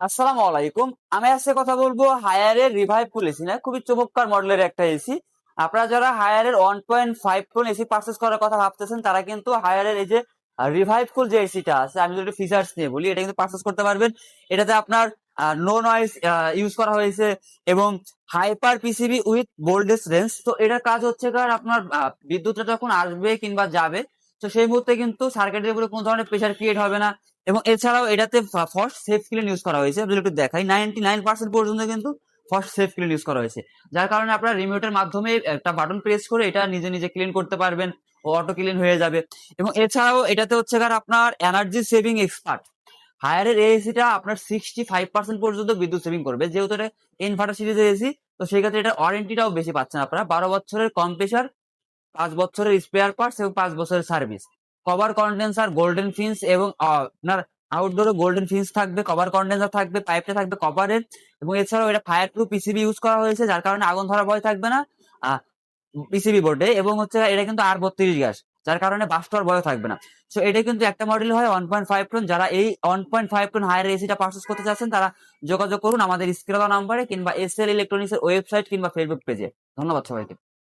আসসালামু আলাইকুম। আমি আজকে কথা বলবো হায়ারের রিভাইভ এসি না, খুবই চমৎকার মডেলের একটা এসি। আপনারা যারা হায়ারের 1.5 টন এসি পারচেস করার কথা ভাবতেছেন তারা কিন্তু হায়ারের এই যে রিভাইভ কুল যে এসিটা আছে, আমি যদি ফিচার্স নিয়ে বলি, এটা কিন্তু পারচেস করতে পারবেন। এটাতে আপনার নো নয়েজ ইউজ করা হয়েছে এবং hyper PCB with voltage range. তো এটার কাজ হচ্ছে কার আপনার বিদ্যুৎটা যখন আসবে কিংবা যাবে, তো সেই মুহূর্তে কিন্তু সার্কিটের উপরে কোনো ধরনের প্রেশার ক্রিয়েট হবে না। এবং এছাড়াও এটাতে ফার্স্ট সেফ ক্লিন ইউজ করা হয়েছে। যদি একটু দেখাই, 99% পর্যন্ত কিন্তু ফার্স্ট সেফ ক্লিন ইউজ করা হয়েছে, যার কারণে আপনার রিমোটের মাধ্যমে একটা বাটন প্রেস করে এটা নিজে নিজে ক্লিন করতে পারবেন ও অটো ক্লিন হয়ে যাবে। এবং এছাড়াও এটাতে হচ্ছে কার আপনার এনার্জি সেভিং এক্সপার্ট। হায়ারের এসিটা আপনার 65% পর্যন্ত বিদ্যুৎ সেভিং করবে, যেহেতু এটা ইনভার্টার সিরিজের এসি। তো সেই ক্ষেত্রে এটা ওয়ারেন্টিটাও বেশি পাচ্ছেন আপনারা, 12 বছরের কম্প্রেসার, 5 বছরের স্পেয়ার পার্টস এবং 5 বছরের সার্ভিস। কভার কন্ডেন্সার গোল্ডেন ফিন্স এবং আপনার আউটডোরে গোল্ডেন ফিন্স থাকবে, কভার কন্ডেন্সার থাকবে, পাইপটা থাকবে কভারের। এবং এছাড়াও এটা ফায়ার প্রুফ পিসিবি ইউজ করা হয়েছে, যার কারণে আগুন ধরার ভয় থাকবে না পিসিবি বোর্ডে। এবং হচ্ছে এটা কিন্তু R32 গ্যাস, যার কারণে বাস্ট হওয়ার ভয় থাকবে না। সো এটা কিন্তু একটা মডেল হয় 1.5 টন। যারা এই 1.5 টন হায়ার এসিটা পারচেস করতে চাচ্ছেন তারা যোগাযোগ করুন আমাদের স্ক্রিনে দেওয়া নাম্বারে কিংবা এসএল ইলেকট্রনিক্স এর ওয়েবসাইট কিংবা ফেসবুক পেজে। ধন্যবাদ সবাইকে।